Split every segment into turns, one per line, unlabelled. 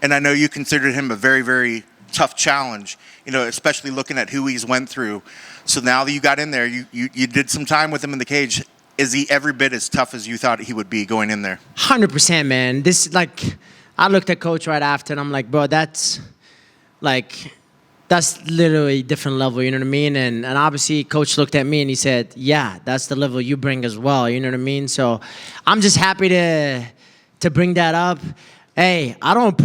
And I know you considered him a very, very tough challenge, especially looking at who he's went through. So now that you got in there, you did some time with him in the cage. Is he every bit as tough as you thought he would be going in there?
100%, man. I looked at Coach right after, and I'm like, bro, that's literally a different level, you know what I mean? And obviously, Coach looked at me and he said, yeah, that's the level you bring as well, you know what I mean? So I'm just happy to bring that up. Hey, I don't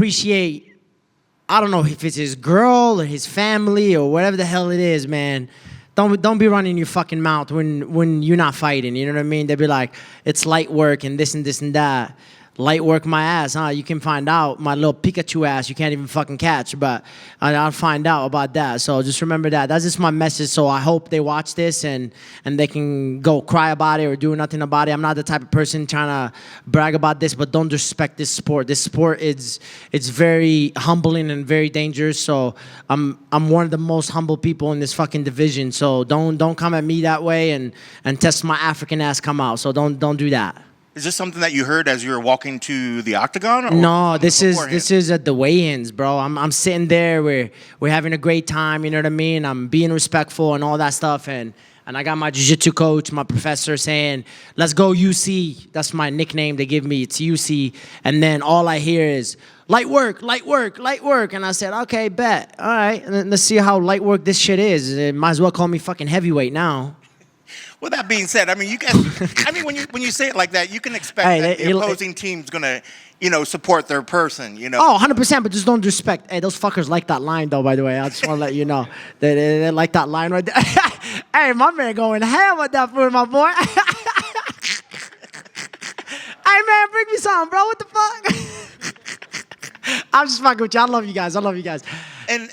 know if it's his girl or his family or whatever the hell it is, man. Don't be running your fucking mouth when you're not fighting, you know what I mean? They'll be like, it's light work and this and this and that. Light work my ass, huh? You can find out my little Pikachu ass you can't even fucking catch, but I'll find out about that. So just remember that. That's just my message. So I hope they watch this and they can go cry about it or do nothing about it. I'm not the type of person trying to brag about this, but don't disrespect this sport. This sport it's very humbling and very dangerous. So I'm one of the most humble people in this fucking division. So don't come at me that way and test my African ass come out. So don't do that.
Is this something that you heard as you were walking to the octagon? Or
no, this is at the weigh-ins, bro. I'm sitting there. We're having a great time. You know what I mean? I'm being respectful and all that stuff. And I got my jiu-jitsu coach, my professor saying, "Let's go UC." That's my nickname they give me. It's UC. And then all I hear is light work, light work, light work. And I said, "Okay, bet. All right. And then let's see how light work this shit is. It might as well call me fucking heavyweight now."
Well, that being said, I mean, you guys. I mean, when you say it like that, you can expect that the opposing team's gonna, support their person.
Oh, 100%. But just don't disrespect. Hey, those fuckers like that line, though. By the way, I just want to let you know they like that line right there. Hey, my man going ham with that food, my boy. Hey, man, bring me some, bro. What the fuck? I'm just fucking with you. I love you guys.
And.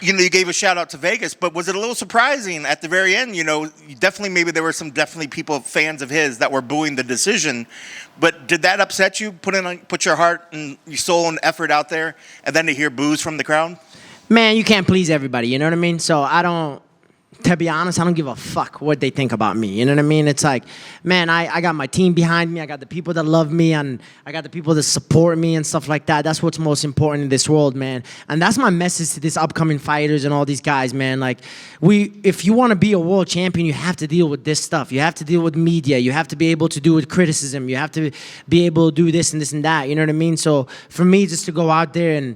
You gave a shout out to Vegas, but was it a little surprising at the very end? Maybe there were some people, fans of his, that were booing the decision. But did that upset you? Put your heart and your soul and effort out there, and then to hear boos from the crowd?
Man, you can't please everybody. You know what I mean? So to be honest, I don't give a fuck what they think about me. You know what I mean? It's like, man, I got my team behind me. I got the people that love me, and I got the people that support me and stuff like that. That's what's most important in this world, man. And that's my message to these upcoming fighters and all these guys, man. Like, if you want to be a world champion, you have to deal with this stuff. You have to deal with media. You have to be able to deal with criticism. You have to be able to do this and that. You know what I mean? So for me, just to go out there and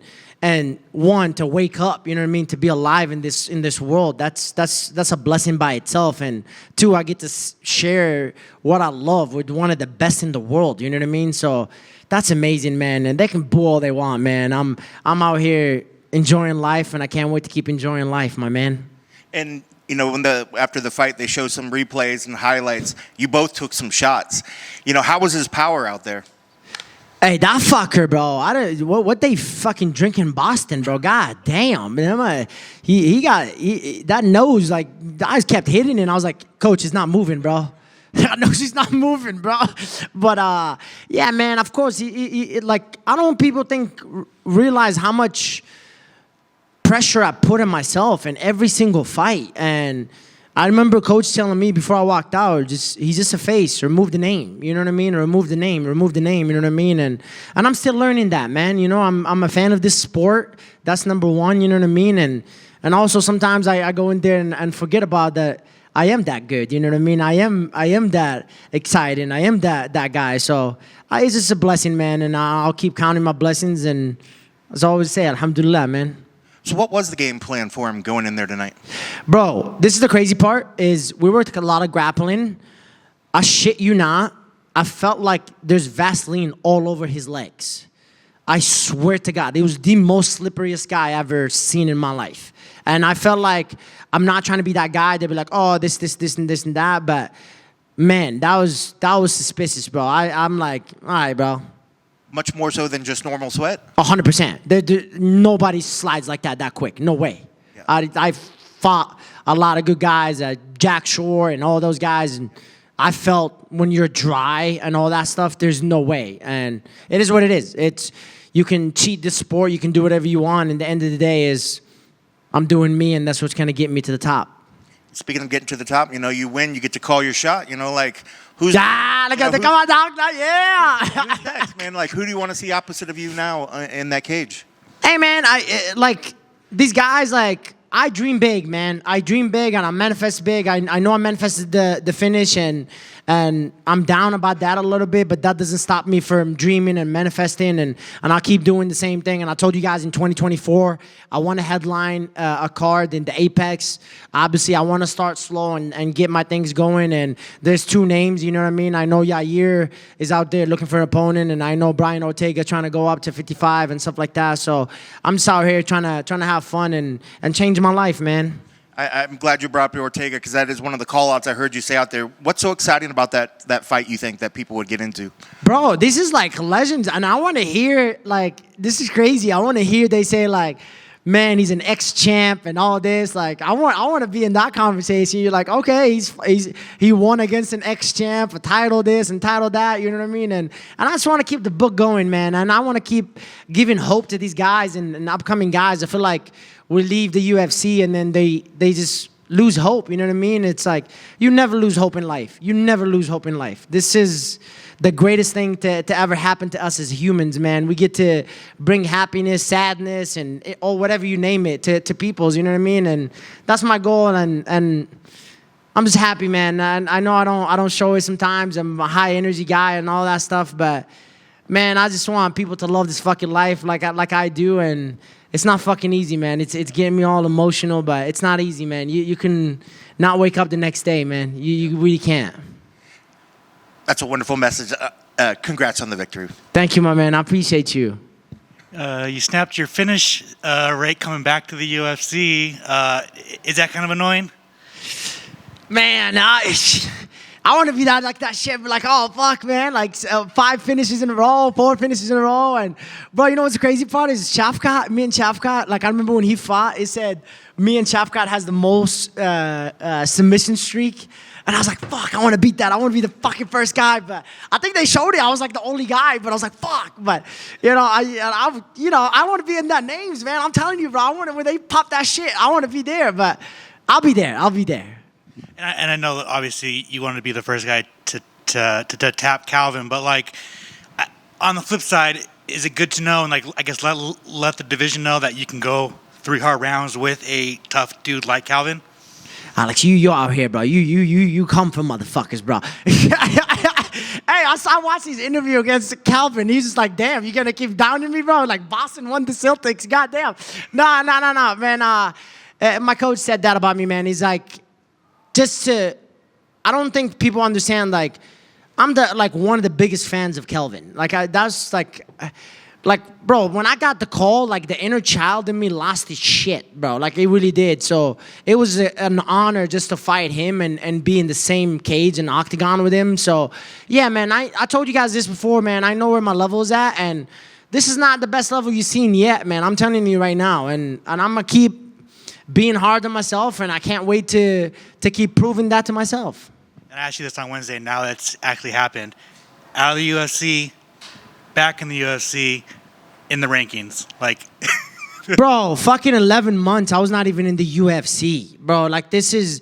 one, to wake up, you know what I mean, to be alive in this world, that's a blessing by itself. And two, I get to share what I love with one of the best in the world, you know what I mean? So that's amazing, man. And they can boo all they want, man. I'm out here enjoying life, and I can't wait to keep enjoying life, my man.
And after the fight, they show some replays and highlights. You both took some shots. How was his power out there?
Hey, that fucker, bro. What they fucking drink in Boston, bro? God damn, man. That nose, like, the eyes kept hitting, and I was like, Coach, it's not moving, bro. That nose is not moving, bro. But yeah, man. Of course, I don't people realize how much pressure I put on myself in every single fight. And I remember Coach telling me before I walked out, he's just a face. Remove the name, you know what I mean? Remove the name, you know what I mean? And I'm still learning that, man. I'm a fan of this sport. That's number one, you know what I mean? And also sometimes I go in there and forget about that. I am that good, you know what I mean? I am that exciting. I am that guy. So it's just a blessing, man. And I'll keep counting my blessings. And as I always say, alhamdulillah, man.
So what was the game plan for him going in there tonight?
Bro, this is the crazy part, is we worked a lot of grappling. I shit you not, I felt like there's Vaseline all over his legs. I swear to God, he was the most slipperiest guy I ever seen in my life. And I felt like, I'm not trying to be that guy. They'd be like, oh, this, and this, and that. But, man, that was suspicious, bro. I'm like, all right, bro.
Much more so than just normal sweat?
100%. Nobody slides like that quick. No way. Yeah. I fought a lot of good guys, Jack Shore and all those guys, and I felt when you're dry and all that stuff, there's no way. And it is what it is. You can cheat this sport, you can do whatever you want, and the end of the day is I'm doing me, and that's what's going to get me to the top.
Speaking of getting to the top, you win, you get to call your shot, like, who's...
Who's next,
man? Like, who do you want to see opposite of you now in that cage?
Hey, man, like these guys, like I dream big, man. I dream big and I manifest big. I know I manifested the finish and I'm down about that a little bit, but that doesn't stop me from dreaming and manifesting and I'll keep doing the same thing. And I told you guys in 2024, I want to headline a card in the Apex. Obviously, I want to start slow and get my things going. And there's 2 names, you know what I mean? I know Yair is out there looking for an opponent, and I know Brian Ortega trying to go up to 55 and stuff like that. So I'm just out here trying to have fun and change my life, man.
I'm glad you brought up Ortega because that is one of the call-outs I heard you say out there. What's so exciting about that fight you think that people would get into?
Bro, this is like legends, and I want to hear, like, this is crazy. I want to hear they say, like, man, he's an ex-champ and all this. Like, I want to be in that conversation. You're like, okay, he won against an ex-champ, a title this and title that, you know what I mean? And I just want to keep the book going, man, and I want to keep giving hope to these guys and upcoming guys. I feel like we leave the UFC and then they just lose hope, you know what I mean? It's like, you never lose hope in life. You never lose hope in life. This is the greatest thing to ever happen to us as humans, man. We get to bring happiness, sadness, or whatever you name it to peoples, you know what I mean? And that's my goal, and I'm just happy, man. I know I don't show it sometimes. I'm a high energy guy and all that stuff, but man, I just want people to love this fucking life like I do, and it's not fucking easy, man. It's getting me all emotional, but it's not easy, man. You can not wake up the next day, man. You really can't.
That's a wonderful message. Congrats on the victory.
Thank you, my man. I appreciate you.
You snapped your finish right coming back to the UFC. Is that kind of annoying?
Man, I want to be that shit, but like, oh, fuck, man. Like 5 finishes in a row, 4 finishes in a row. And, bro, you know what's the crazy part is me and Shafkat, like, I remember when he fought, it said me and Shafkat has the most submission streak. And I was like, fuck, I want to beat that. I want to be the fucking first guy. But I think they showed it. I was like the only guy, but I was like, fuck. But, I want to be in that names, man. I'm telling you, bro. When they pop that shit, I want to be there. But I'll be there.
And I know that obviously you wanted to be the first guy to tap Calvin, but like on the flip side, is it good to know and like I guess let the division know that you can go 3 hard rounds with a tough dude like Calvin?
Alex, you out here, bro. You come from motherfuckers, bro. Hey, I watched his interview against Calvin. He's just like, damn, you gonna keep downing me, bro? Like Boston won the Celtics. Goddamn. No, man. My coach said that about me, man. He's like, I don't think people understand, like, I'm one of the biggest fans of Calvin. Bro, when I got the call, like, the inner child in me lost its shit, bro. Like, it really did. So it was an honor just to fight him and be in the same cage and octagon with him. So, yeah, man, I told you guys this before, man. I know where my level is at, and this is not the best level you've seen yet, man. I'm telling you right now. And I'm going to keep being hard on myself, and I can't wait to keep proving that to myself.
And I asked you this on Wednesday. Now that's actually happened. Out of the UFC, back in the UFC, in the rankings. Like,
bro, fucking 11 months. I was not even in the UFC, bro. Like, this is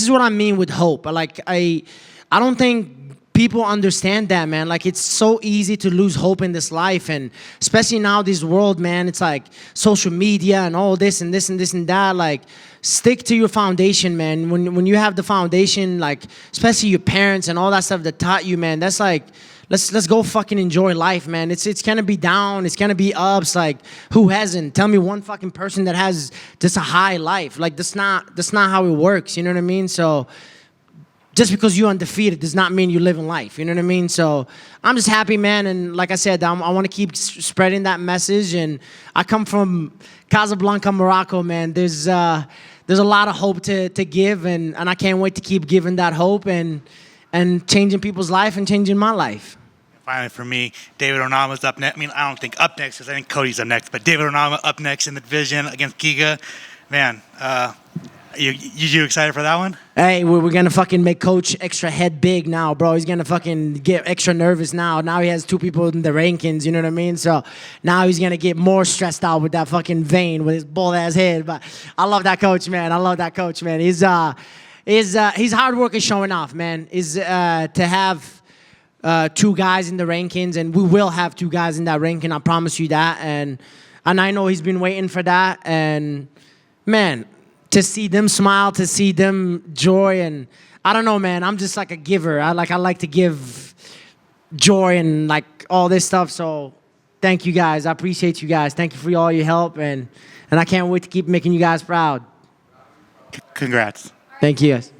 what I mean with hope. Like, I don't think people understand that, man. Like, it's so easy to lose hope in this life, and especially now this world, man. It's like social media and all this and this and this and that. Like, stick to your foundation, man. When you have the foundation, like, especially your parents and all that stuff that taught you, man, that's like, let's go fucking enjoy life, man. It's gonna be down, it's gonna be ups. Like, who hasn't? Tell me one fucking person that has just a high life. Like, that's not how it works, you know what I mean? So just because you're undefeated does not mean you live in life, you know what I mean? So I'm just happy, man, and like I said, I want to keep spreading that message. And I come from Casablanca, Morocco, man. There's a lot of hope to give, and I can't wait to keep giving that hope and changing people's life and changing my life.
Finally, for me, David Onama's up next. I mean, I don't think up next, because I think Cody's up next, but David Onama up next in the division against Giga. Man, you excited for that one?
Hey, we're going to fucking make Coach extra head big now, bro. He's going to fucking get extra nervous now. Now he has 2 people in the rankings, you know what I mean? So now he's going to get more stressed out with that fucking vein with his bald-ass head. But I love that coach, man. He's hard work is showing off, man. To have 2 guys in the rankings, and we will have 2 guys in that ranking, I promise you that. And And I know he's been waiting for that. And, man, to see them smile, to see them joy, and I don't know, man. I'm just like a giver. I like to give joy and like all this stuff. So thank you guys. I appreciate you guys. Thank you for all your help, and I can't wait to keep making you guys proud.
Congrats.
Thank you guys.